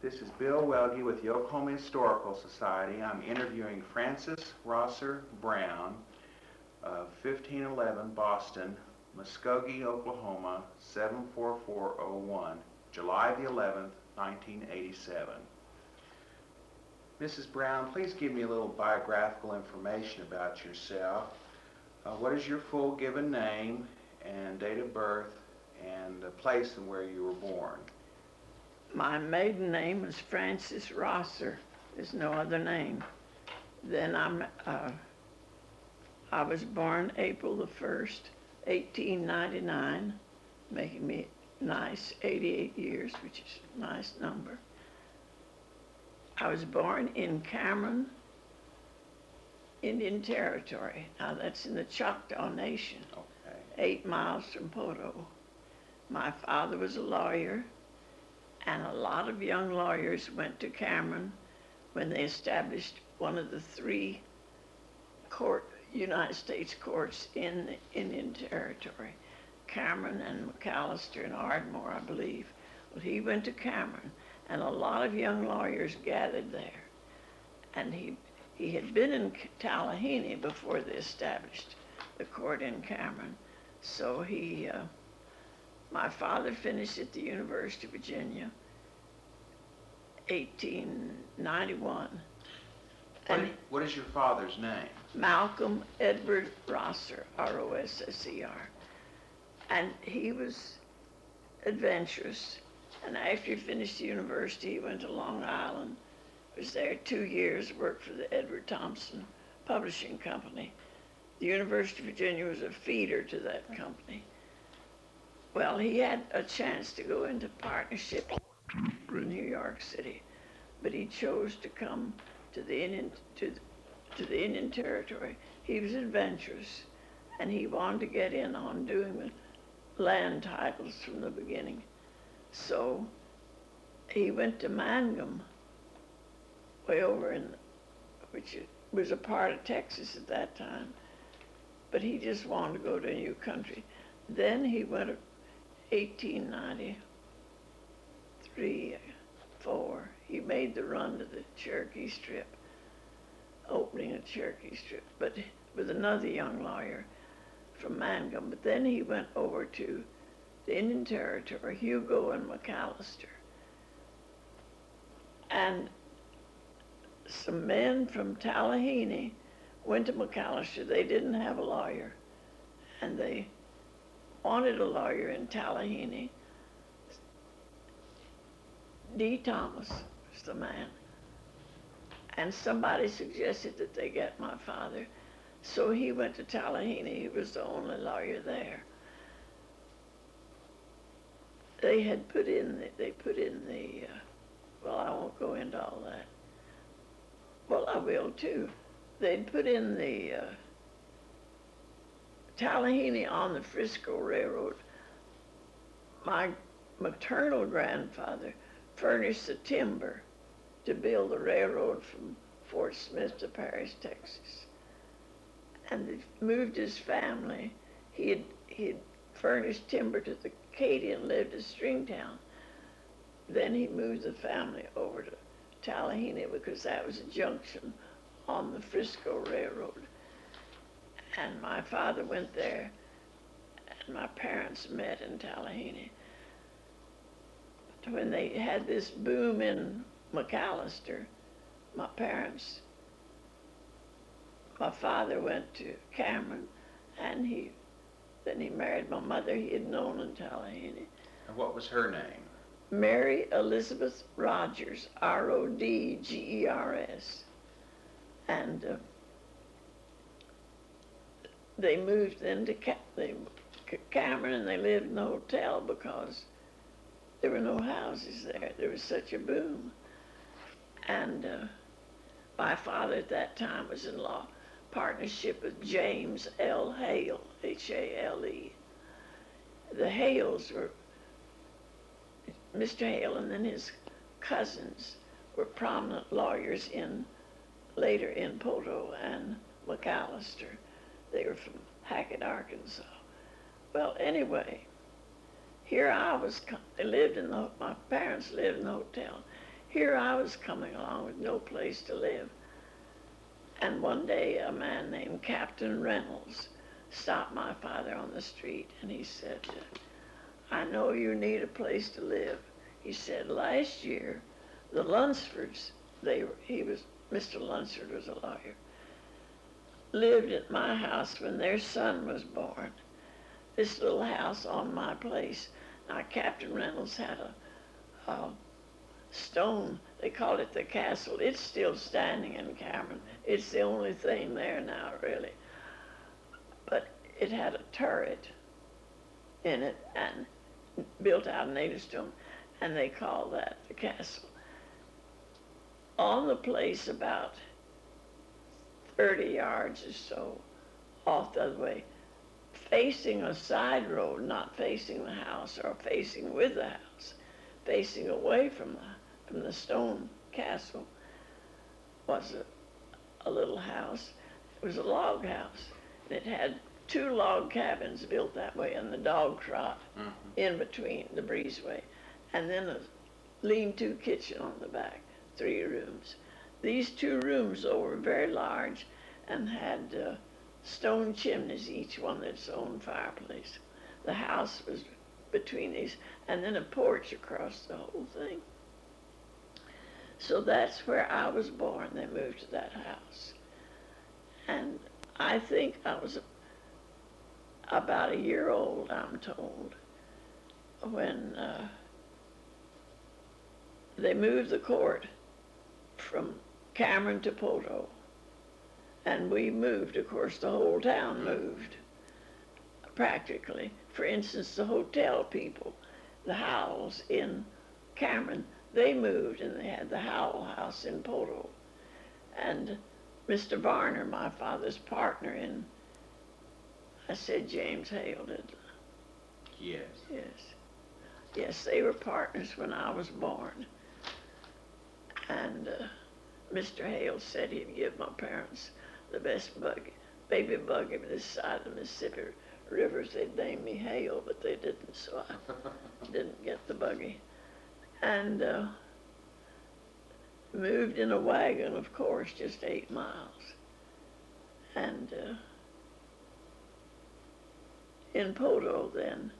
This is Bill Welge with the Oklahoma Historical Society. I'm interviewing Francis Rosser Brown of 1511 Boston, Muskogee, Oklahoma, 74401, July the 11th, 1987. Mrs. Brown, please give me a little biographical information about yourself. What is your full given name and date of birth and the place and where you were born? My maiden name is Francis Rosser. There's no other name. Then I was born April the 1st, 1899, making me nice 88 years, which is a nice number. I was born in Cameron, Indian Territory. Now that's in the Choctaw Nation, Okay. 8 miles from Poto. My father was a lawyer, and a lot of young lawyers went to Cameron when they established one of the 3 United States courts in the Indian Territory, Cameron and McAllister and Ardmore, I believe. Well, he went to Cameron, and a lot of young lawyers gathered there. And he had been in Tallahassee before they established the court in Cameron. So my father finished at the University of Virginia, 1891. What is your father's name? Malcom Edward Rosser, R-O-S-S-E-R. And he was adventurous. And after he finished the university, he went to Long Island, was there 2 years, worked for the Edward Thompson Publishing Company. The University of Virginia was a feeder to that company. Well, he had a chance to go into partnership in New York City, but he chose to come to the Indian Territory. He was adventurous, and he wanted to get in on doing the land titles from the beginning. So he went to Mangum, way over which was a part of Texas at that time, but he just wanted to go to a new country. Then he went 1893, 4. He made the run to the Cherokee Strip, opening a Cherokee Strip, but with another young lawyer from Mangum. But then he went over to the Indian Territory, Hugo and McAllister. And some men from Tallahassee went to McAllister. They didn't have a lawyer, and they wanted a lawyer in Tallahassee. D. Thomas was the man. And somebody suggested that they get my father. So he went to Tallahassee. He was the only lawyer there. They put in the, well, I won't go into all that. Well, I will too. They'd put in the Tallahassee on the Frisco Railroad. My maternal grandfather furnished the timber to build the railroad from Fort Smith to Paris, Texas. And they moved his family. He had furnished timber to the Acadian, lived at Stringtown. Then he moved the family over to Tallahassee because that was a junction on the Frisco Railroad. And my father went there, and my parents met in Tallahassee. When they had this boom in McAllister, my father went to Cameron, and then he married my mother he had known in Tallahassee. And what was her name? Mary Elizabeth Rodgers, R-O-D-G-E-R-S. And they moved into Cameron, and they lived in a hotel because there were no houses there. There was such a boom. And my father at that time was in law partnership with James L. Hale, H-A-L-E. The Hales were, Mr. Hale and then his cousins were prominent lawyers later in Poto and McAllister. They were from Hackett, Arkansas. Well, anyway, here I was, my parents lived in the hotel. here I was coming along with no place to live. And one day a man named Captain Reynolds stopped my father on the street, and he said, I know you need a place to live. He said, last year, the Lunsfords, Mr. Lunsford was a lawyer, lived at my house when their son was born. This little house on my place. Now, Captain Reynolds had a stone, they called it the castle. It's still standing in Cameron. It's the only thing there now, really. But it had a turret in it and built out of native stone, and they called that the castle. On the place, about 30 yards or so off the other way, facing a side road, not facing the house or facing with the house, facing away from the stone castle, was a little house. It was a log house, and it had 2 log cabins built that way, and the dog trot in between the breezeway, and then a lean-to kitchen on the back, 3 rooms. These 2 rooms, though, were very large and had stone chimneys, each one its own fireplace. The house was between these, and then a porch across the whole thing. So that's where I was born. They moved to that house. And I think I was about a year old, I'm told, when they moved the court from Cameron to Poto. And we moved, of course, the whole town moved, practically. For instance, the hotel people, the Howells in Cameron, they moved, and they had the Howell house in Poto. And Mr. Varner, my father's partner in, I said James Hale, did I? Yes. Yes, they were partners when I was born. And Mr. Hale said he'd give my parents the best baby buggy this side of the Mississippi River. They'd named me Hale, but they didn't, so I didn't get the buggy. And moved in a wagon, of course, just 8 miles. And in Poto then,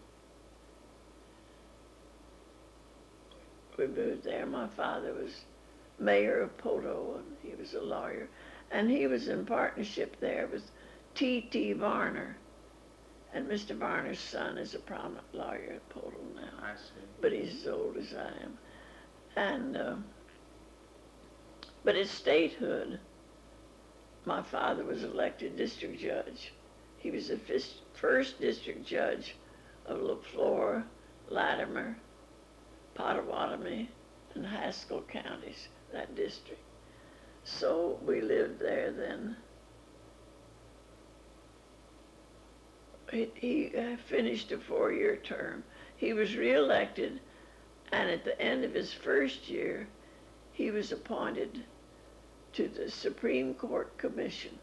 we moved there. My father was mayor of Poto, and he was a lawyer. And he was in partnership there with T.T. Varner. And Mr. Varner's son is a prominent lawyer at Poto now. I see. But he's as old as I am. And, but at statehood, my father was elected district judge. He was the first district judge of LaFleur, Latimer, Pottawatomie, and Haskell counties, that district. So we lived there then. He finished a 4-year term. He was reelected, and at the end of his first year, he was appointed to the Supreme Court Commission.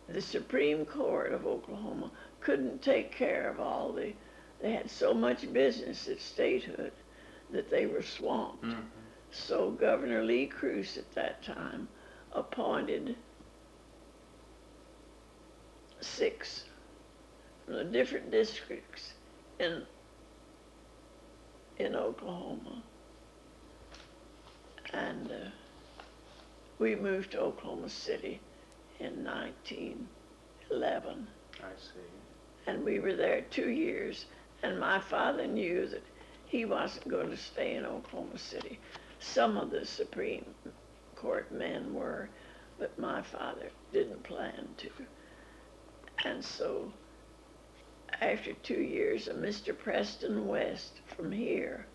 The Supreme Court of Oklahoma couldn't take care of they had so much business at statehood that they were swamped. Mm-hmm. So Governor Lee Cruz at that time appointed 6 from the different districts in Oklahoma. And we moved to Oklahoma City in 1911. I see. And we were there 2 years, and my father knew that he wasn't going to stay in Oklahoma City. Some of the Supreme Court men were, but my father didn't plan to. And so after 2 years, a Mr. Preston West from here,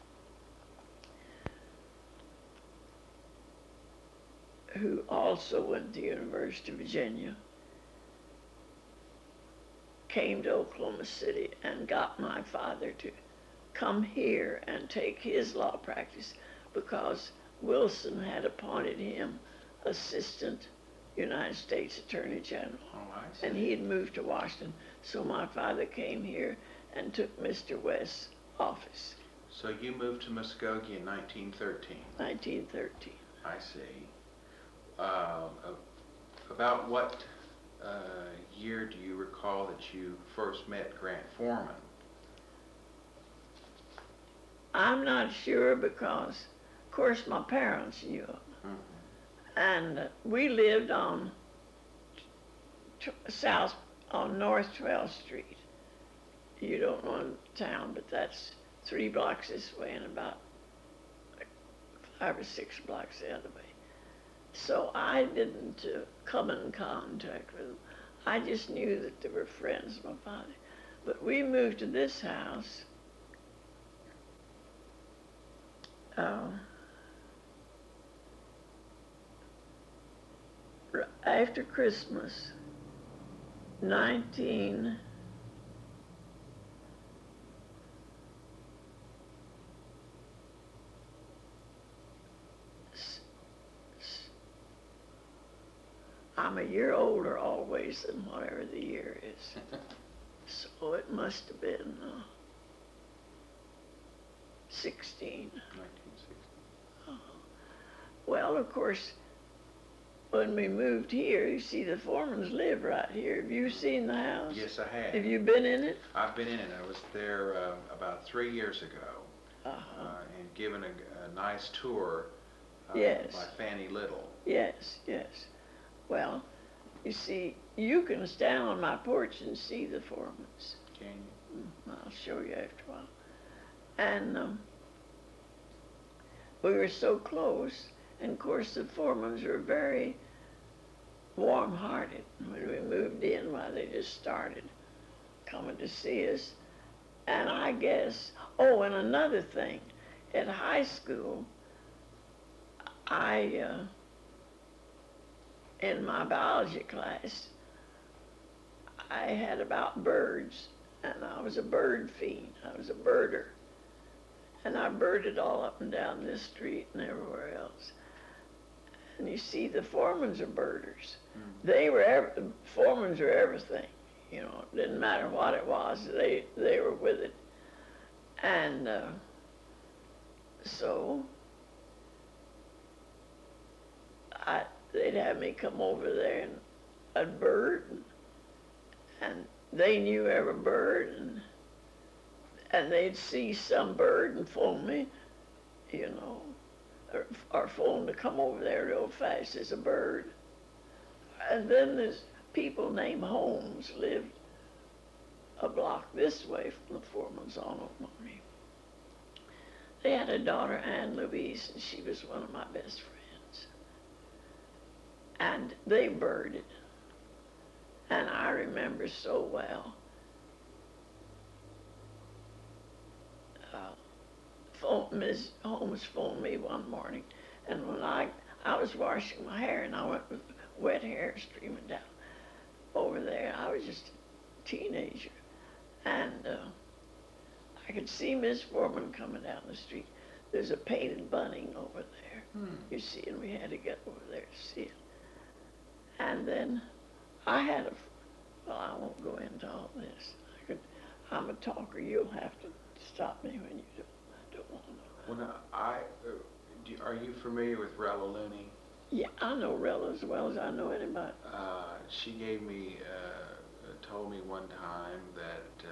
who also went to the University of Virginia, came to Oklahoma City and got my father to come here and take his law practice because Wilson had appointed him Assistant United States Attorney General. Oh, I see. And he had moved to Washington. So my father came here and took Mr. West's office. So you moved to Muskogee in 1913. 1913. I see. About what year do you recall that you first met Grant Foreman? I'm not sure because, of course, my parents knew him. Mm-hmm. And we lived on North 12th Street. You don't know the town, but that's 3 blocks this way and about 5 or 6 blocks the other way. So I didn't come in contact with them. I just knew that they were friends of my father. But we moved to this house after Christmas, 19... I'm a year older always than whatever the year is. So it must have been 16. 1960. Well, of course, when we moved here, you see the Foremans live right here. Have you seen the house? Yes, I have. Have you been in it? I've been in it. I was there about 3 years ago and given a nice tour Yes. by Fannie Little. Yes, yes. Well, you see, you can stand on my porch and see the Foremans. Can you? I'll show you after a while. And we were so close, and of course the Foremans were very warm-hearted. When we moved in, why, they just started coming to see us. And I guess, oh, and another thing, at high school, in my biology class, I had about birds, and I was a bird fiend. I was a birder. And I birded all up and down this street and everywhere else. And you see, the Foremans are birders. The Foremans are everything. You know, it didn't matter what it was, they were with it. And so they'd have me come over there and I'd bird, and they knew every bird, and they'd see some bird and phone me, you know, or phone to come over there real fast as a bird. And then there's people named Holmes lived a block this way from the Foremans on Oklahoma. They had a daughter, Ann Louise, and she was one of my best friends. And they birded. And I remember so well. Ms. Holmes phoned me one morning, and when I was washing my hair, and I went with wet hair streaming down over there. I was just a teenager, and I could see Miss Foreman coming down the street. There's a painted bunting over there, you see, and we had to get over there to see it. And then I had well, I won't go into all this. I'm a talker. You'll have to stop me when you don't want to know. Well, now, are you familiar with Rella Looney? Yeah, I know Rella as well as I know anybody. She gave me, told me one time that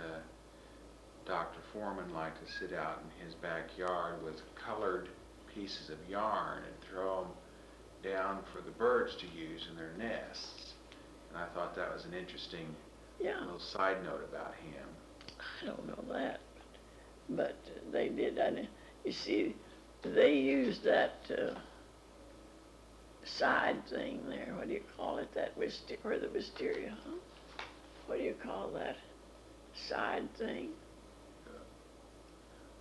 Dr. Foreman liked to sit out in his backyard with colored pieces of yarn and throw them down for the birds to use in their nests. And I thought that was an interesting little side note about him. I don't know that, but they did. You see, they used that side thing there. What do you call it? That where the wisteria, huh? What do you call that side thing?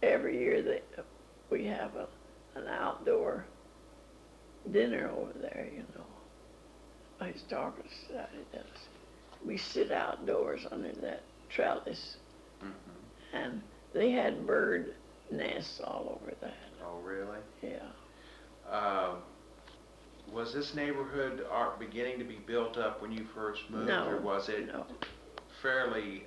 Every year we have an outdoor dinner over there, you know. My historical society does. We sit outdoors under that trellis, and they had bird nests all over that. Oh, really? Yeah. Was this neighborhood beginning to be built up when you first moved, No, or was it no. fairly,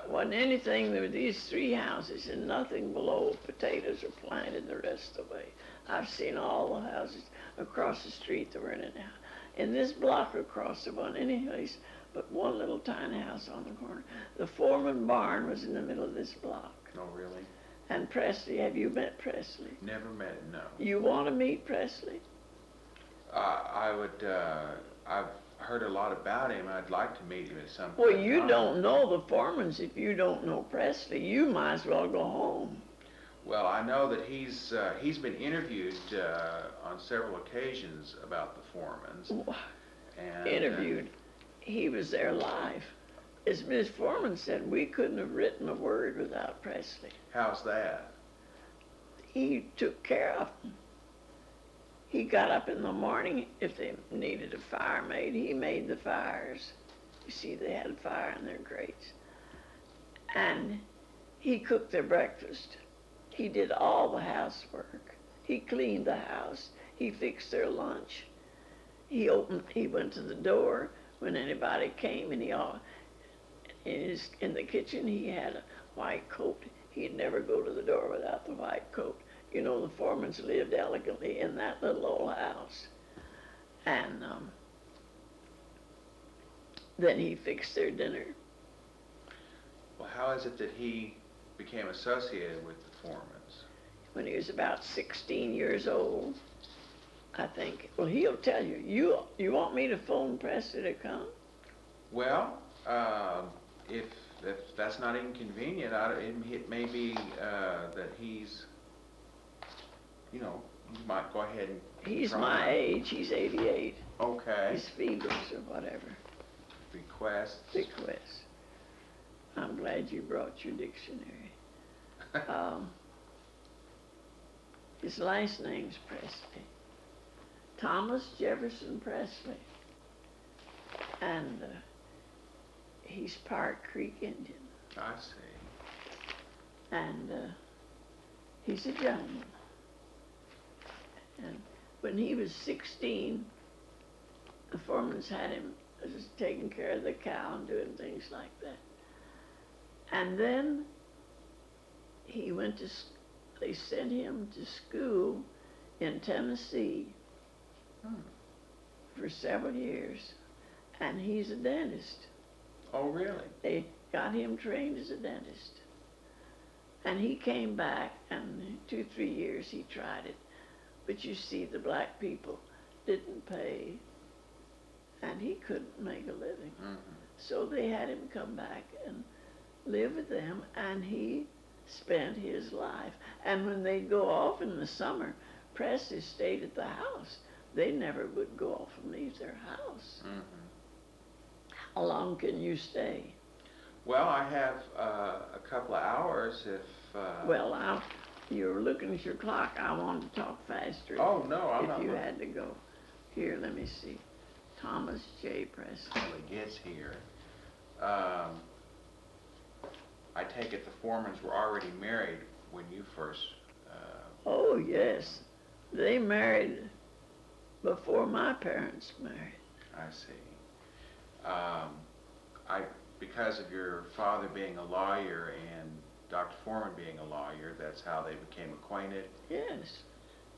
Wasn't anything, there were these 3 houses and nothing below. Potatoes are planted the rest of the way. I've seen all the houses across the street that were in it now. In this block across, there wasn't any place but one little tiny house on the corner. The Foreman barn was in the middle of this block. oh, really? And Presley, have you met Presley? Never met him, no. You want to meet Presley? I've heard a lot about him. I'd like to meet him at some point. Well, you don't know the Foremans if you don't know Presley. You might as well go home. Well, I know that he's been interviewed on several occasions about the Foremans. And, Interviewed. He was there live. As Miss Foreman said, we couldn't have written a word without Presley. How's that? He took care of them. He got up in the morning. If they needed a fire made, he made the fires. You see, they had fire in their grates. And he cooked their breakfast. He did all the housework. He cleaned the house. He fixed their lunch. He went to the door when anybody came, and in the kitchen he had a white coat. He'd never go to the door without the white coat. You know, the Foremans lived elegantly in that little old house. And then he fixed their dinner. Well, how is it that he became associated with the Foremans? When he was about 16 years old, I think. Well, he'll tell you. You want me to phone Presley to come? Well, if that's not inconvenient, it may be that he's, you might go ahead and He's try. my age. He's 88. Okay. He's Fegels or whatever. Bequest. I'm glad you brought your dictionary. His last name's Presley. Thomas Jefferson Presley. And he's Park Creek Indian. I see. And he's a gentleman. And when he was 16, the Foremans had him just taking care of the cow and doing things like that. And then they sent him to school in Tennessee for several years, and he's a dentist. Oh, really? They got him trained as a dentist. And he came back, and in 2-3 years he tried it. But you see, the black people didn't pay, and he couldn't make a living. Mm-hmm. So they had him come back and live with them, and he spent his life. And when they'd go off in the summer, Presley stayed at the house. They never would go off and leave their house. Mm-hmm. How long can you stay? Well, I have a couple of hours if... Well, you're looking at your clock. I wanted to talk faster. Oh, no, I'm not. If you had to go. Here, let me see. Thomas J. Presley. Until he gets here. I take it the Foremans were already married when you first... Oh, yes. They married before my parents married. I see. Because of your father being a lawyer and Dr. Foreman being a lawyer, that's how they became acquainted. Yes.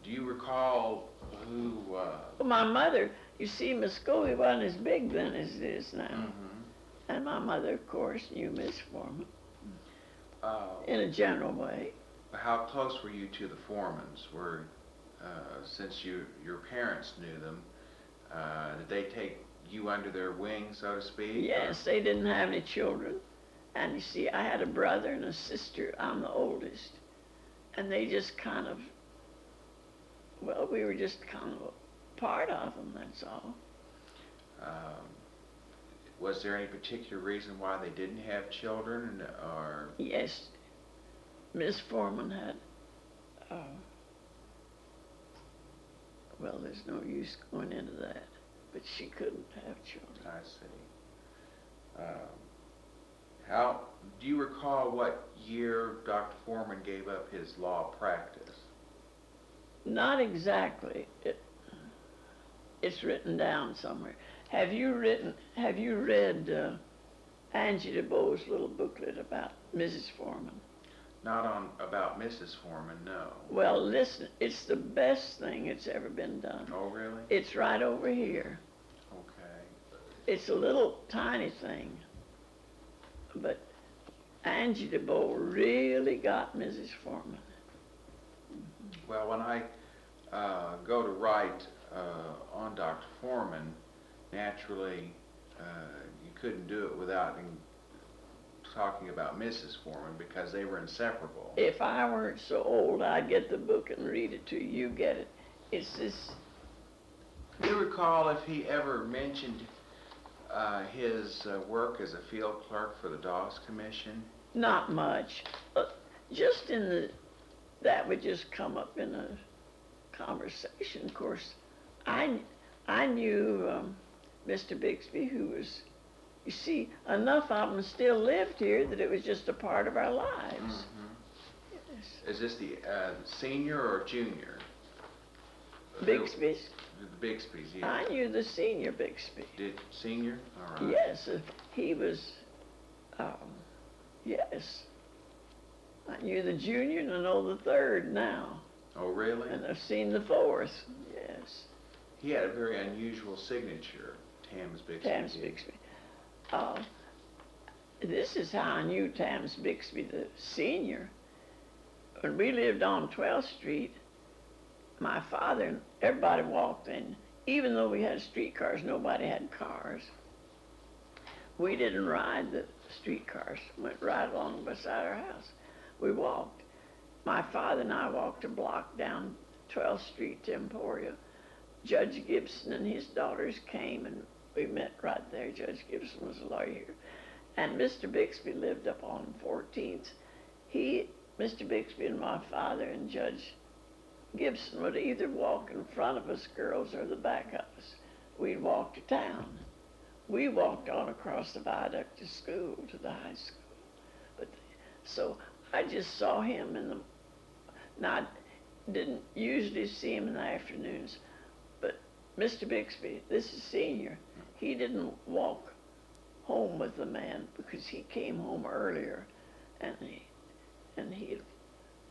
Do you recall who... Well, my mother, you see, Skullyville wasn't as big then as it is now. Mm-hmm. And my mother, of course, knew Miss Foreman in a general way. How close were you to the Foremans? Since your parents knew them, did they take you under their wing, so to speak? Yes, they didn't have any children. And you see, I had a brother and a sister. I'm the oldest. And they just kind of, we were just kind of a part of them, that's all. Was there any particular reason why they didn't have children, or? Yes, Miss Foreman had, there's no use going into that, but she couldn't have children. I see. Do you recall what year Dr. Foreman gave up his law practice? Not exactly. It's written down somewhere. Have you read Angie DeBoe's little booklet about Mrs. Foreman. Not on about Mrs. Foreman, no. Well, listen, it's the best thing that's ever been done. Oh, really? It's right over here. Okay. It's a little tiny thing, but Angie DeBoe really got Mrs. Foreman. Well, when I go to write on Dr. Foreman, naturally you couldn't do it without talking about Mrs. Foreman because they were inseparable. If I weren't so old, I'd get the book and read it to you. You get it. It's this. Do you recall if he ever mentioned his work as a field clerk for the Dawes Commission? Not much. Just in the, that would just come up in a conversation. Of course, I knew Mr. Bixby, who was, you see, enough of them still lived here that it was just a part of our lives. Mm-hmm. Yes. Is this the senior or junior? Bixby's? The Bixby's, yeah. I knew the senior Bixby. Did senior? All right. Yes, he was, yes. I knew the junior and I know the third now. Oh, really? And I've seen the fourth, yes. He had a very unusual signature, Tams Bixby. Tams Bixby. This is how I knew Tams Bixby, the senior. When we lived on 12th Street, my father and everybody walked in. Even though we had streetcars, nobody had cars. We didn't ride the streetcars, went right along beside our house. We walked. My father and I walked a block down 12th Street to Emporia. Judge Gibson and his daughters came and we met right there. Judge Gibson was a lawyer here. And Mr. Bixby lived up on 14th. Mr. Bixby and my father and Judge Gibson would either walk in front of us girls or the back of us. We'd walk to town. We walked on across the viaduct to school, to the high school. So I just saw him I didn't usually see him in the afternoons, but Mr. Bixby, this is senior, he didn't walk home with the man because he came home earlier and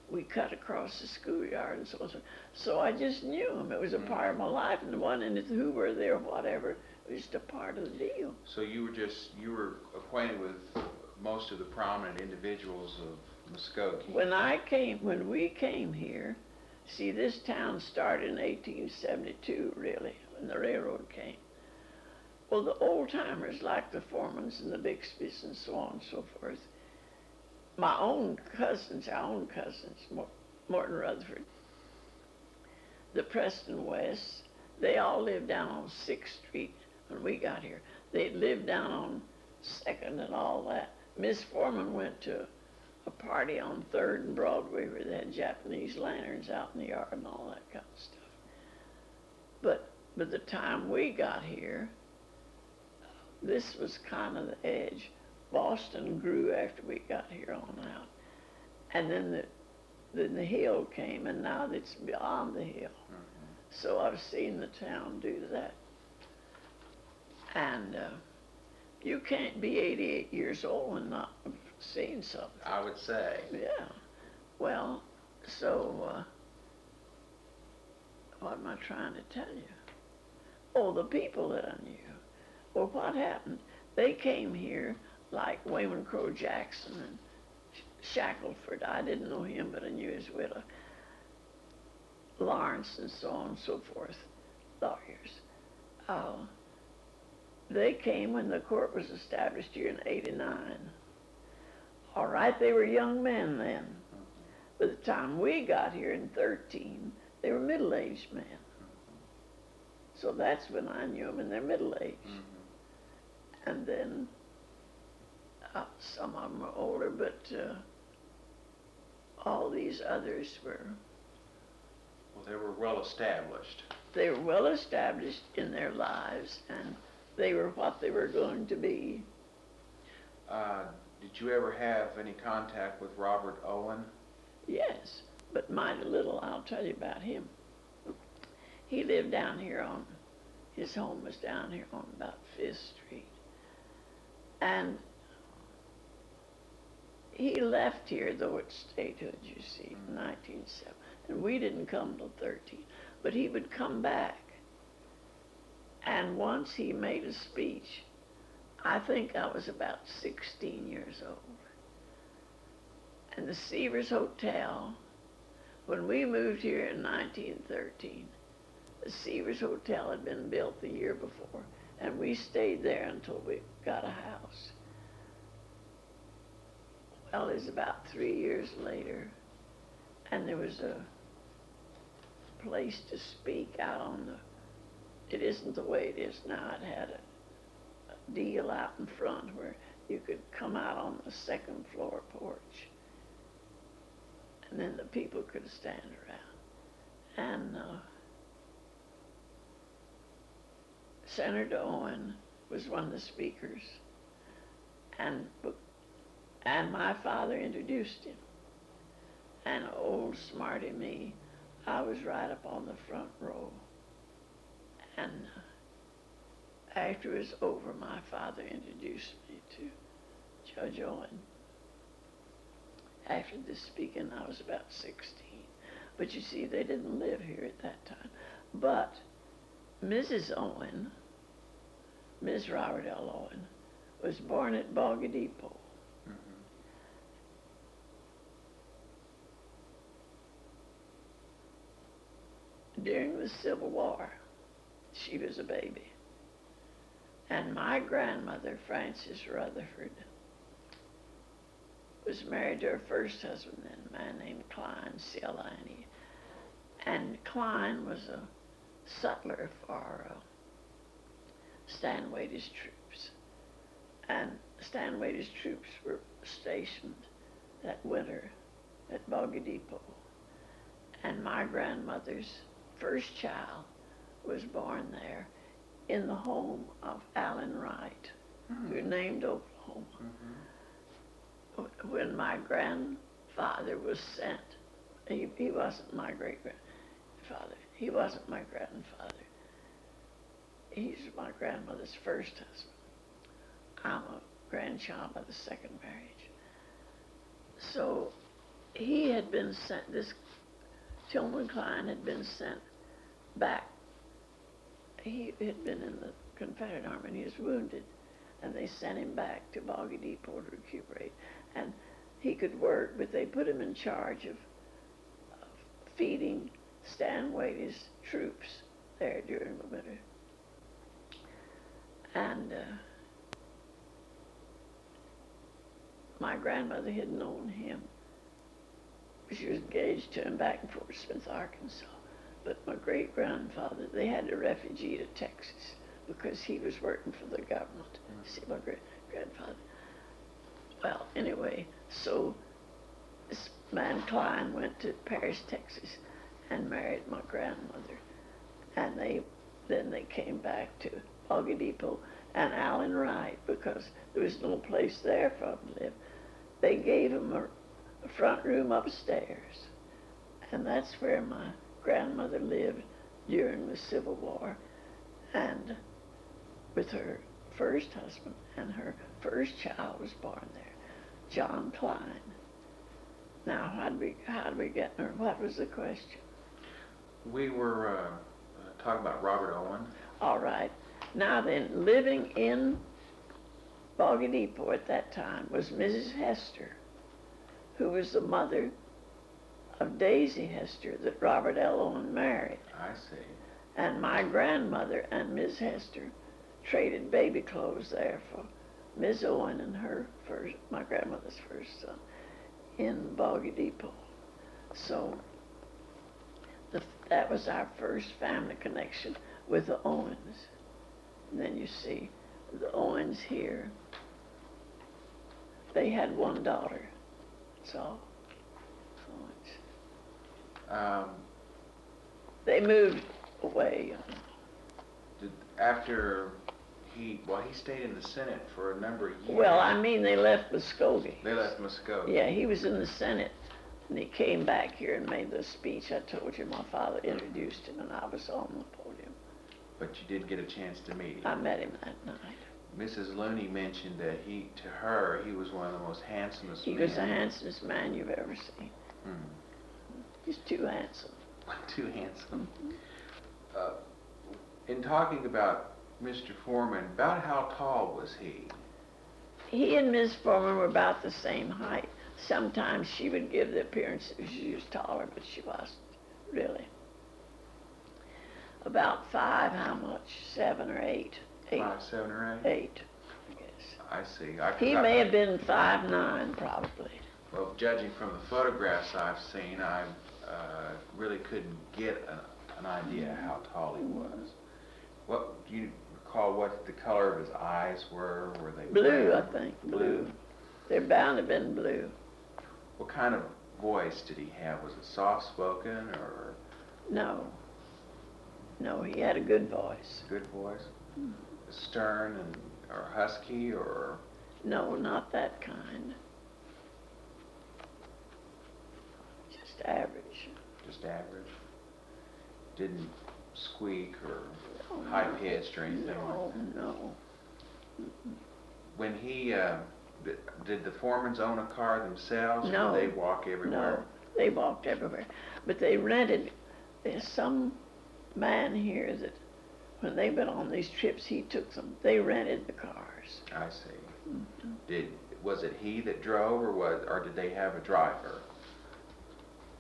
we cut across the schoolyard and so on. So I just knew him. It was a part of my life, and the one in who were there or whatever, it was just a part of the deal. So you were acquainted with most of the prominent individuals of Muskogee. When we came here, see, this town started in 1872, really, when the railroad came. Well, the old timers like the Foremans and the Bixbys and so on and so forth, our own cousins, Morton Rutherford, the Preston Wests, they all lived down on 6th Street when we got here. They lived down on 2nd and all that. Miss Foreman went to a party on 3rd and Broadway where they had Japanese lanterns out in the yard and all that kind of stuff. But by the time we got here, this was kind of the edge. Boston grew after we got here on out. And then the hill came, and now it's beyond the hill. Mm-hmm. So I've seen the town do that. And you can't be 88 years old and not have seen something. I would say. Yeah. Well, so what am I trying to tell you? Oh, the people that I knew. Well, what happened? They came here like Wayman Crow Jackson and Shackelford. I didn't know him, but I knew his widow. Lawrence and so on and so forth, lawyers. They came when the court was established here in 89. All right, they were young men then. By the time we got here in 13, they were middle-aged men. So that's when I knew them in their middle age. Mm-hmm. And then some of them were older, but all these others were. Well, they were well established. They were well established in their lives, and they were what they were going to be. Did you ever have any contact with Robert Owen? Yes, but mighty little. I'll tell you about him. He lived down here his home was down here on about 5th Street. And he left here, though, at statehood, you see, in 1907. And we didn't come till 13. But he would come back. And once he made a speech, I think I was about 16 years old. And the Seavers Hotel, when we moved here in 1913, the Seavers Hotel had been built the year before, and we stayed there until we got a house. Well, it was about 3 years later, and there was a place to speak out on the, it isn't the way it is now. It had a deal out in front where you could come out on the second floor porch, and then the people could stand around. And Senator Owen was one of the speakers, and my father introduced him. And old smarty me, I was right up on the front row. And after it was over, my father introduced me to Judge Owen. After the speaking, I was about 16. But you see, they didn't live here at that time. But Mrs. Owen, Miss Robert L. Owen, was born at Bogey Depot. During the Civil War, she was a baby. And my grandmother, Frances Rutherford, was married to her first husband, a man named Klein, C-L-I-N-E. And Klein was a sutler for Stanway's troops. And Stanway's troops were stationed that winter at Bogey Depot. And my grandmother's first child was born there in the home of Allen Wright, who named Oklahoma. When my grandfather was sent, he wasn't my great-grandfather. He wasn't my grandfather. He's my grandmother's first husband. I'm a grandchild by the second marriage. So he had been sent, this Tillman Klein had been sent back. He had been in the Confederate Army and he was wounded, and they sent him back to Bogey Depot to recuperate. And he could work, but they put him in charge of feeding Stanway's troops there during the winter. And my grandmother had known him. She was engaged to him back in Fort Smith, Arkansas. But my great-grandfather, they had a refugee to Texas because he was working for the government. See, my great-grandfather. Well, anyway, so this man Klein went to Paris, Texas, and married my grandmother. And then they came back to Bogey Depot and Allen Wright, because there was no place there for him to live. They gave him a front room upstairs, and that's where my grandmother lived during the Civil War, and with her first husband, and her first child was born there, John Klein. Now, how did we get there? What was the question? We were talking about Robert Owen. All right. Now then, living in Bogey Depot at that time was Mrs. Hester, who was the mother of Daisy Hester that Robert L. Owen married. I see. And my grandmother and Miss Hester traded baby clothes there for Miss Owen and my grandmother's first son in Bogey Depot. So that was our first family connection with the Owens. And then you see the Owens here. They had one daughter. That's all. They moved away. After he stayed in the Senate for a number of years. Well, I mean, they left Muskogee. They left Muskogee. Yeah, he was in the Senate, and he came back here and made the speech. I told you my father introduced him, and I was on the podium. But you did get a chance to meet him. I met him that night. Mrs. Looney mentioned that to her, he was one of the most handsomest He men. was the handsomest man you've ever seen. He's too handsome. Too handsome. In talking about Mr. Foreman, about how tall was he? He and Miss Foreman were about the same height. Sometimes she would give the appearance that she was taller, but she wasn't, really. About 5, how much? 7 or 8? 8. 5, 7, or 8? 8, I guess. I see. He may have been 5'9", probably. Well, judging from the photographs I've seen, I really couldn't get an idea how tall he was. What do you recall? What the color of his eyes were? Were they blue? brown? I think blue. They're bound to have been blue. What kind of voice did he have? Was it soft-spoken or? No. No, he had a good voice. Good voice? Stern or husky or? No, not that kind. Just average. Just average? Didn't squeak or No, high-pitched or anything no, like that? no. When he, did the Foremans own a car themselves? No. Or did they walk everywhere? No, they walked everywhere. But they rented, there's some man here that when they went on these trips, he took them. They rented the cars. I see. Was it he that drove, or did they have a driver?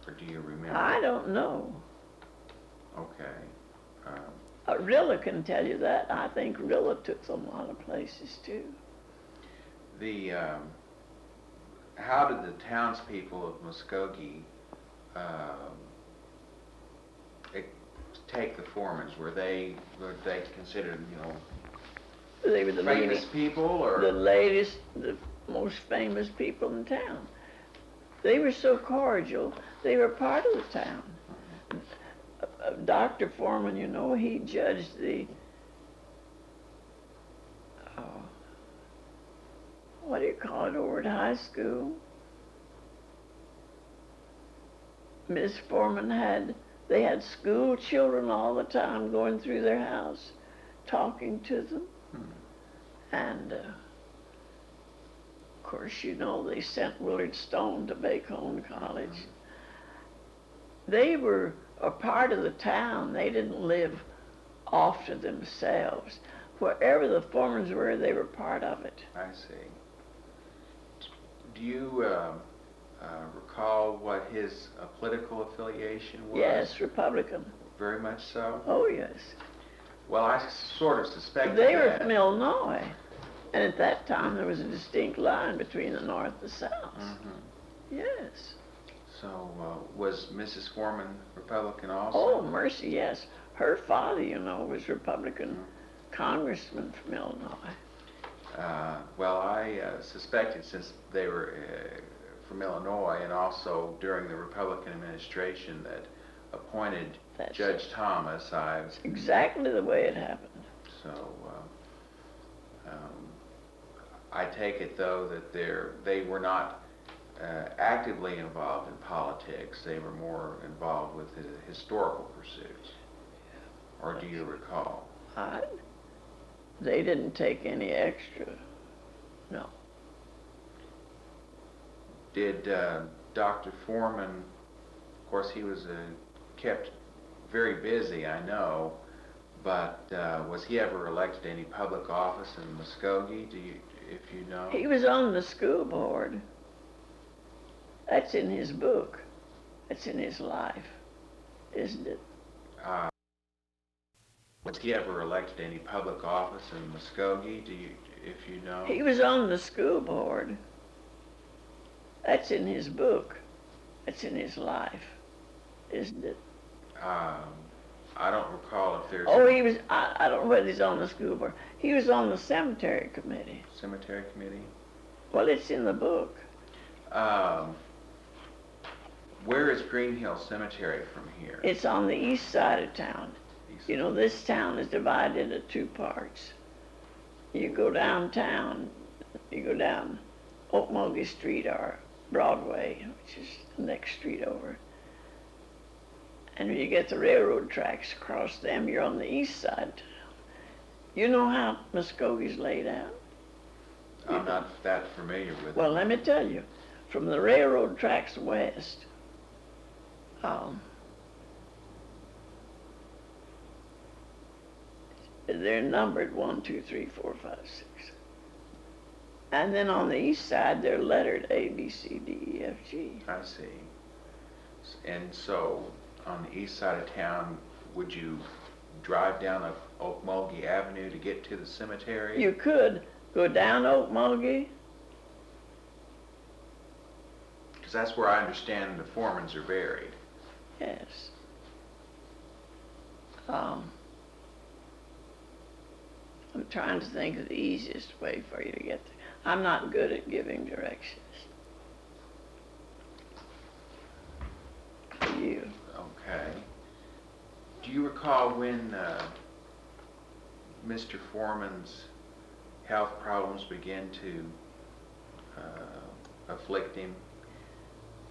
Or do you remember? I don't know. Okay. Rilla can tell you that. I think Rilla took them a lot of places too. How did the townspeople of Muskogee take the Foremans? Were they considered, They were the famous people, or? the most famous people in town. They were so cordial. They were part of the town. Dr. Foreman, he judged the, what do you call it, over at high school. Miss Foreman they had school children all the time going through their house, talking to them. And, of course, they sent Willard Stone to Bacone College. They were a part of the town. They didn't live off to themselves. Wherever the Foremans were, they were part of it. I see. Do you recall what his political affiliation was? Yes, Republican. Very much so? Oh, yes. Well, I sort of suspected They were that. from Illinois. And at that time, there was a distinct line between the North and the South. Yes. So, was Mrs. Foreman Republican also? Oh, mercy, yes. Her father, was Republican congressman from Illinois. Well, I suspected, since they were from Illinois, and also during the Republican administration that appointed Judge Thomas, That's exactly the way it happened. So, I take it, though, that they were not actively involved in politics. They were more involved with the historical pursuits. Or do you recall? They didn't take any extra, no. Did Dr. Foreman, of course, he was kept very busy, I know, but was he ever elected to any public office in Muskogee, if you know? He was on the school board. That's in his book. That's in his life, isn't it? Was he ever elected to any public office in Muskogee, if you know? He was on the school board. That's in his book. That's in his life, isn't it? I don't recall if there's... Oh, he was, I don't know whether he's on the school board. He was on the cemetery committee. Cemetery committee? Well, it's in the book. Where is Green Hill Cemetery from here? It's on the east side of town. This town is divided into 2 parts. You go downtown, you go down Okmulgee Street or Broadway, which is the next street over. And when you get the railroad tracks across them, you're on the east side of town. You know how Muskogee's laid out? I'm not that familiar with Well, it. let me tell you, from the railroad tracks west, they're numbered 1, 2, 3, 4, 5, 6. And then on the east side, they're lettered A, B, C, D, E, F, G. I see. And so, on the east side of town, would you drive down Okmulgee Avenue to get to the cemetery? You could go down Okmulgee. Because that's where I understand the Foremans are buried. Yes. I'm trying to think of the easiest way for you to get there. I'm not good at giving directions. For you. Okay. Do you recall when Mr. Foreman's health problems began to afflict him?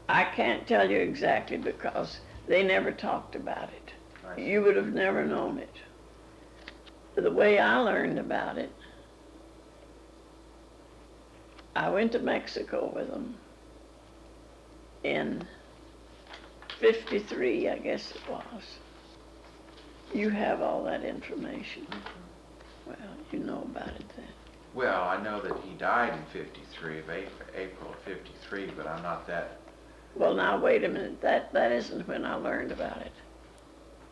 I can't tell you exactly because they never talked about it. You would have never known it. The way I learned about it, I went to Mexico with them in '53, I guess it was. You have all that information. Mm-hmm. Well, you know about it then. Well, I know that he died in '53, April of '53, but I'm not that... Well, now, wait a minute. That isn't when I learned about it.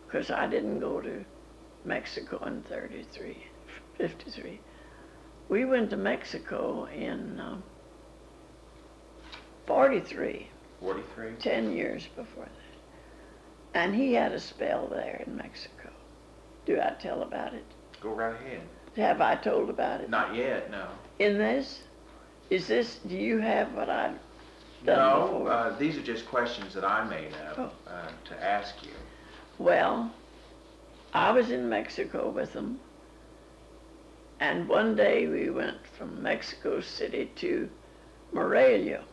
Because I didn't go to Mexico in '53. We went to Mexico in '43. 43? 10 years before that. And he had a spell there in Mexico. Do I tell about it? Go right ahead. Have I told about it? Not yet, no. In this? Do you have what I've done before? No, these are just questions that I made up to ask you. Well, I was in Mexico with them, and one day we went from Mexico City to Morelia,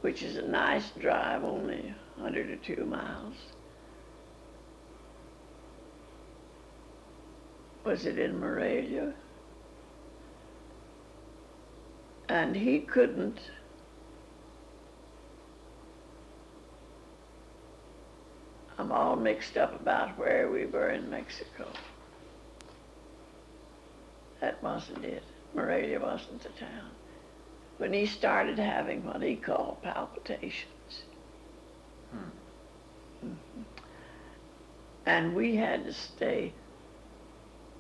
which is a nice drive, only 100 or 2 miles. Was it in Morelia? And he couldn't I'm all mixed up about where we were in Mexico. That wasn't it. Morelia wasn't the town. When he started having what he called palpitations. Mm-hmm. And we had to stay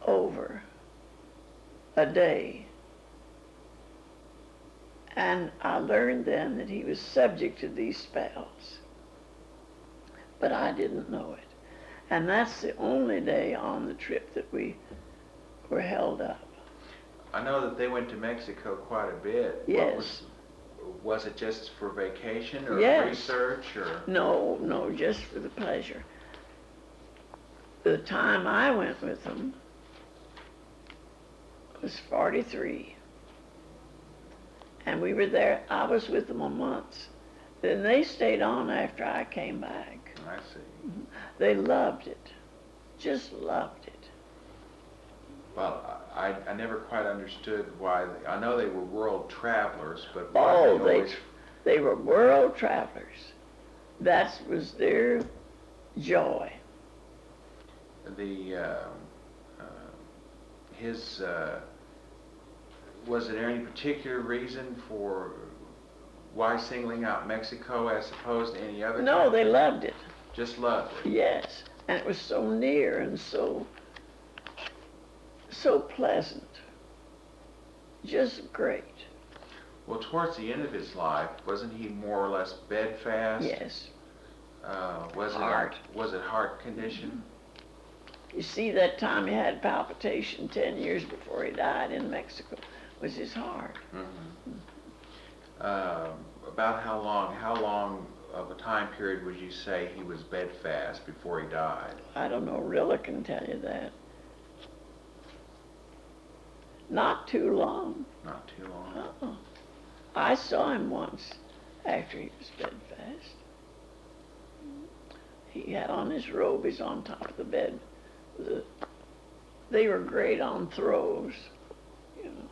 over a day. And I learned then that he was subject to these spells. But I didn't know it. And that's the only day on the trip that we were held up. I know that they went to Mexico quite a bit. Yes. Was it just for vacation or Yes. research or? No, just for the pleasure. The time I went with them was 43. And we were there, I was with them a month. Then they stayed on after I came back. I see. They loved it, just loved it. Well, I never quite understood why. I know they were world travelers, but Oh, why they were world travelers. That was their joy. Was there any particular reason for why singling out Mexico as opposed to any other No, country? they loved it. Just loved it. Yes, and it was so near and so pleasant. Just great. Well, towards the end of his life, wasn't he more or less bedfast? Yes. Was it heart condition? You see, that time he had palpitation 10 years before he died in Mexico was his heart. Mm-hmm. About how long of a time period would you say he was bedfast before he died? I don't know, Rilla can tell you that. Not too long. Not too long. I saw him once after he was bedfast. He had on his robe, he's on top of the bed with a They were great on throws, you know.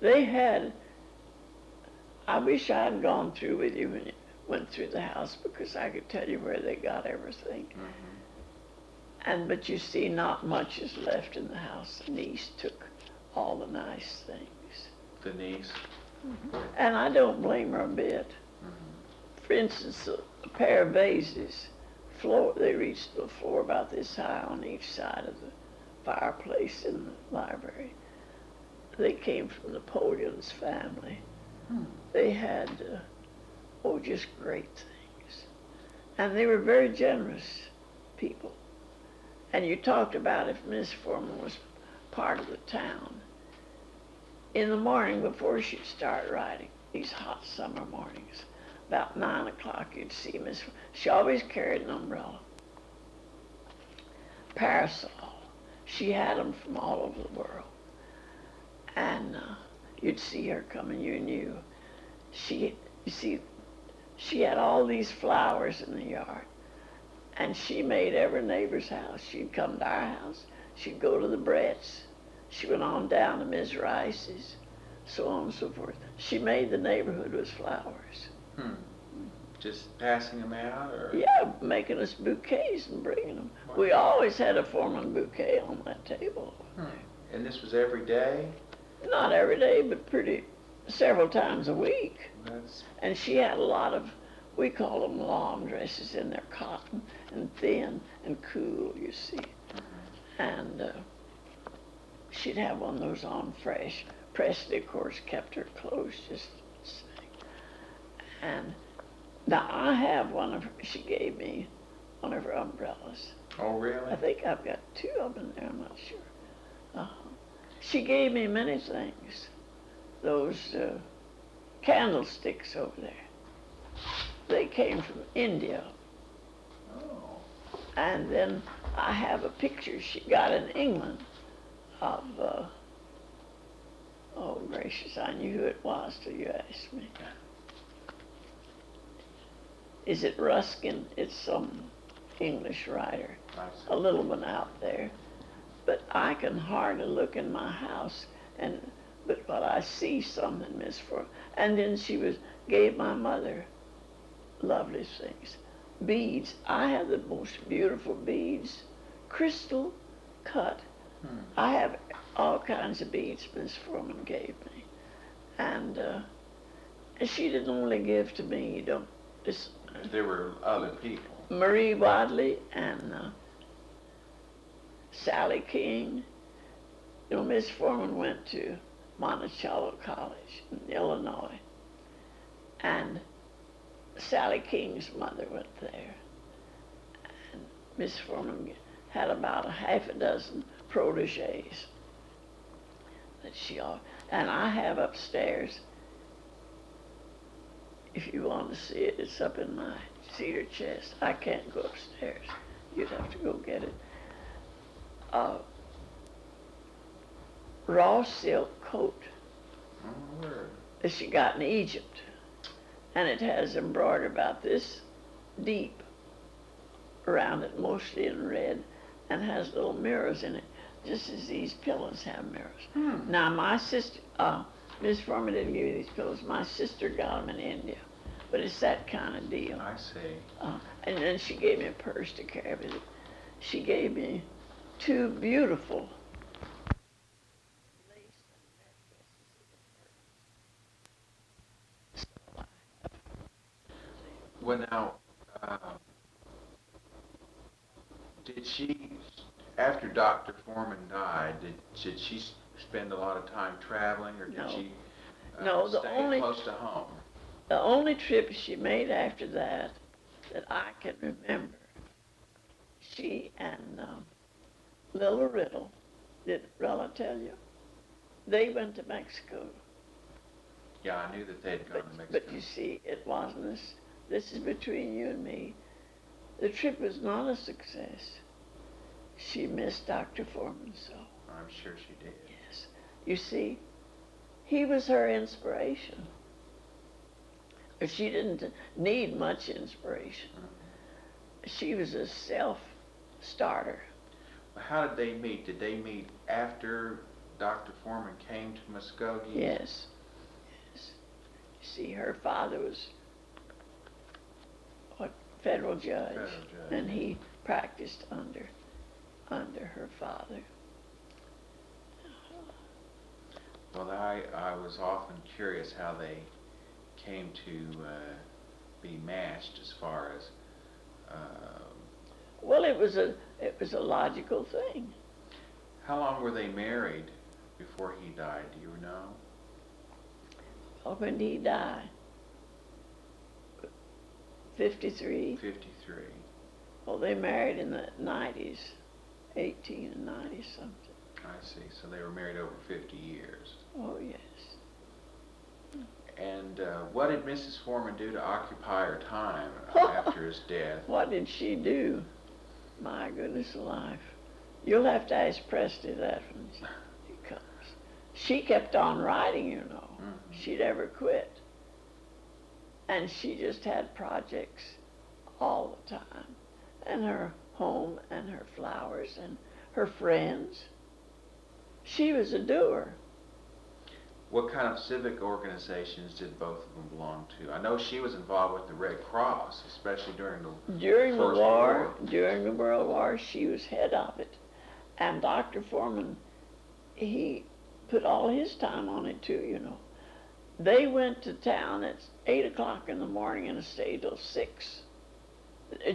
They had, I wish I had gone through with you when you went through the house because I could tell you where they got everything. But you see, not much is left in the house. The niece took all the nice things. The niece? And I don't blame her a bit. For instance, a pair of vases, they reached the floor about this high on each side of the fireplace in the library. They came from Napoleon's family. They had, just great things. And they were very generous people. And you talked about if Miss Foreman was part of the town. In the morning before she'd start writing, these hot summer mornings, about 9 o'clock you'd see Miss, she always carried an umbrella. Parasol. She had them from all over the world. And you'd see her coming, you knew. She had all these flowers in the yard. And she made every neighbor's house. She'd come to our house. She'd go to the Bretts. She went on down to Miss Rice's, so on and so forth. She made the neighborhood with flowers. Just passing them out, or? Yeah, making us bouquets and bringing them. Wow. We always had a Foreman bouquet on that table. And this was every day? Not every day, but several times a week. And she had a lot of, we call them long dresses, and they're cotton and thin and cool, you see. And she'd have one of those on fresh. Presley, of course, kept her clothes just the same. And now I have she gave me one of her umbrellas. Oh, really? I think I've got 2 of them in there, I'm not sure. She gave me many things. Those candlesticks over there. They came from India. And then I have a picture she got in England of, oh gracious, I knew who it was till you asked me. Is it Ruskin? It's some English writer, a little one out there. But I can hardly look in my house, but I see something, Miss Foreman. And then she gave my mother lovely things. Beads. I have the most beautiful beads, crystal cut. I have all kinds of beads Miss Foreman gave me. And she didn't only give to me, there were other people. Marie Wadley and Sally King. You know, Miss Foreman went to Monticello College in Illinois. And Sally King's mother went there. And Miss Foreman had about a half a dozen proteges that and I have upstairs, if you want to see it, it's up in my cedar chest. I can't go upstairs. You'd have to go get it. Raw silk coat that she got in Egypt. And it has embroidered about this deep around it, mostly in red, and has little mirrors in it, just as these pillows have mirrors. Now, my sister, Miss Foreman didn't give me these pillows. My sister got them in India, but it's that kind of deal. I see. And then she gave me a purse to carry with it. She gave me 2 beautiful lace necklaces Well, now, did she, after Dr. Foreman died, did she spend a lot of time traveling, or did she stay close to home? The only trip she made after that I can remember, she and Little Riddle, did Rella tell you? They went to Mexico. Yeah, I knew that they'd gone to Mexico. But you see, it wasn't this is between you and me. The trip was not a success. She missed Dr. Foreman so. I'm sure she did. Yes. You see, he was her inspiration. She didn't need much inspiration. She was a self-starter. How did they meet? Did they meet after Dr. Foreman came to Muskogee? Yes. Yes. You see, her father was federal judge, and he practiced under her father. Well, I was often curious how they came to be matched as far as. Well, it was a logical thing. How long were they married before he died? Do you know? Well, when did he die? 53. 53. Well, they married in the 90s, 18 and 90 something. I see. So they were married over 50 years. Oh, yes. And what did Mrs. Foreman do to occupy her time after his death? What did she do? My goodness alive. You'll have to ask Presty that when he comes. She kept on writing, you know. Mm-hmm. She'd ever quit. And she just had projects all the time. And her home and her flowers and her friends. She was a doer. What kind of civic organizations did both of them belong to? I know she was involved with the Red Cross, especially during the First War. During the World War, she was head of it. And Dr. Foreman, he put all his time on it too, you know. They went to town at 8 o'clock in the morning and stayed till 6.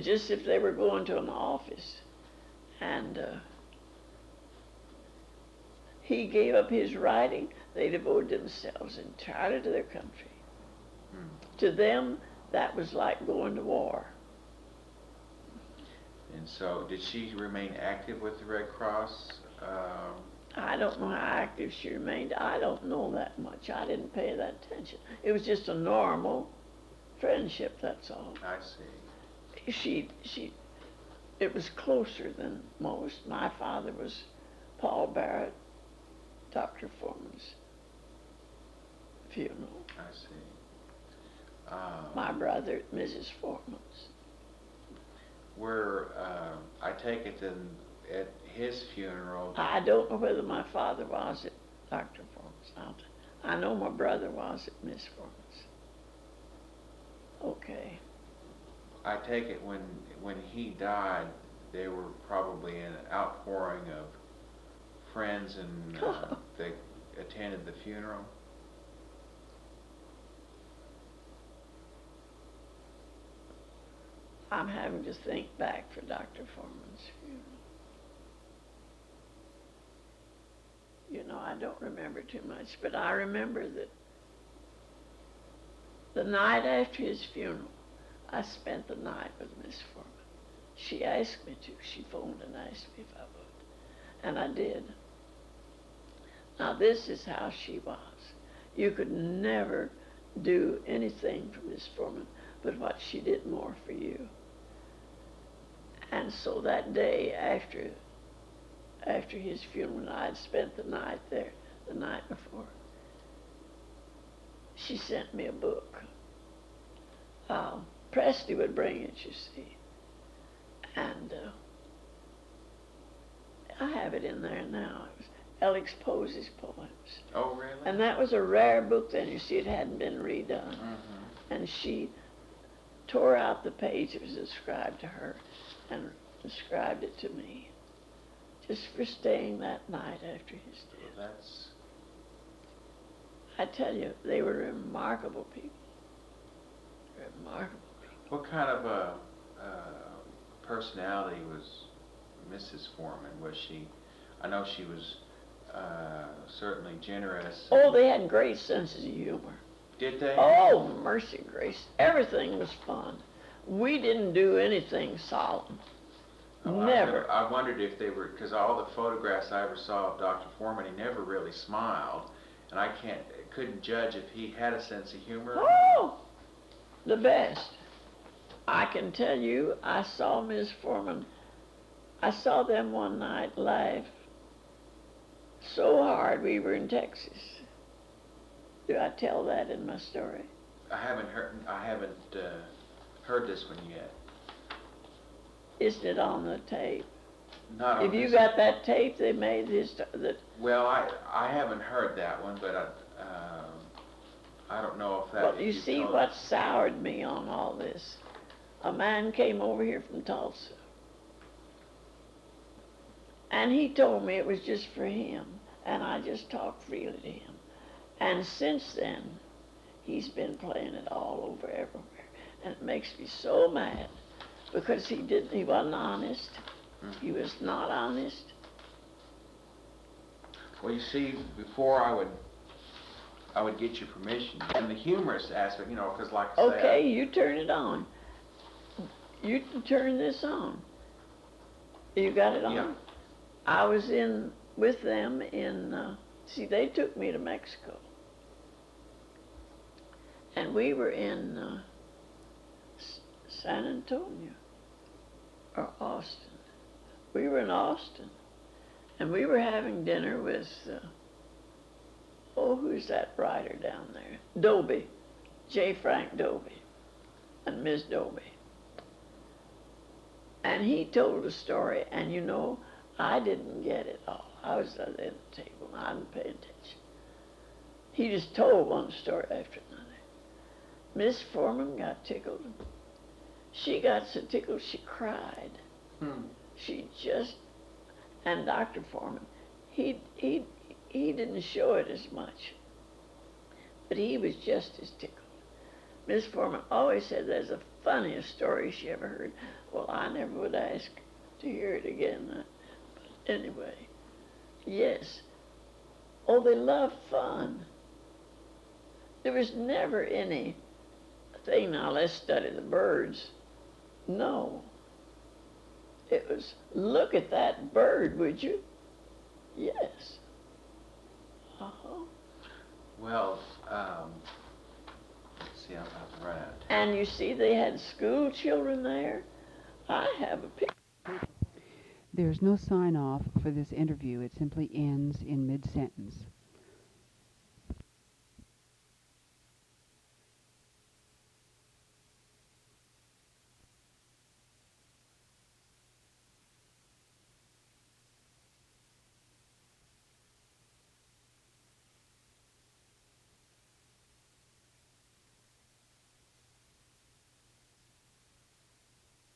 Just if they were going to an office. And he gave up his writing. They devoted themselves entirely to their country. To them, that was like going to war. And so, did she remain active with the Red Cross? I don't know how active she remained. I don't know that much. I didn't pay that attention. It was just a normal friendship, that's all. I see. It was closer than most. My father was Paul Barrett, Dr. Foreman's funeral. I see. My brother, Mrs. Foreman's. I take it then at his funeral. I don't know whether my father was at Dr. Foreman's. I know my brother was at Miss Foreman's. Okay. I take it when he died, they were probably an outpouring of friends and they attended the funeral. I'm having to think back for Dr. Foreman's funeral. You know, I don't remember too much, but I remember that the night after his funeral, I spent the night with Miss Foreman. She asked me to. She phoned and asked me if I would. And I did. Now, this is how she was. You could never do anything for Miss Foreman but what she did more for you. And so that day after his funeral, I had spent the night there, the night before, she sent me a book. Presty would bring it, you see. And I have it in there now. It was Alex Posey's poems. Oh, really? And that was a rare book then. You see, it hadn't been redone. Mm-hmm. And she tore out the page that was described to her and described it to me, just for staying that night after his death. Well, that's... I tell you, they were remarkable people. Remarkable people. What kind of a personality was Mrs. Foreman? Was she? I know she was certainly generous. Oh, they had great senses of humor. Did they? Oh, mercy grace. Everything was fun. We didn't do anything solemn. Oh, Never. I wondered if they were, because all the photographs I ever saw of Dr. Foreman, he never really smiled, and I couldn't judge if he had a sense of humor. Oh, the best. I can tell you, I saw Miss Foreman. I saw them one night laugh so hard. We were in Texas. Do I tell that in my story? I haven't heard this one yet. Isn't it on the tape? Not on If you this- got that tape they made that. Well, I haven't heard that one, but I don't know if that. Well, if you you've see told- what soured me on all this. A man came over here from Tulsa. And he told me it was just for him. And I just talked freely to him. And since then, he's been playing it all over everywhere. And it makes me so mad. Because he wasn't honest. He was not honest. Well, you see, before I would get your permission. And the humorous aspect, you know, because like I said. Okay, you turn it on. You can turn this on. You got it on? Yeah. I was in with them in, see, they took me to Mexico. And we were in San Antonio or Austin. We were in Austin. And we were having dinner with, who's that writer down there? Dobie, J. Frank Dobie, and Miss Dobie. And he told a story, and you know, I didn't get it all. I was at the table, and I didn't pay attention. He just told one story after another. Miss Foreman got tickled. She got so tickled she cried. She just, and Dr. Foreman, he didn't show it as much, but he was just as tickled. Miss Foreman always said that's the funniest story she ever heard. Well, I never would ask to hear it again. But anyway, yes. Oh, they love fun. There was never any thing, now let's study the birds. No. It was, look at that bird, would you? Yes. Uh-huh. Well, let's see, I'm about to run out of time. And you see, they had school children there. I have a picture. There's no sign-off for this interview. It simply ends in mid-sentence.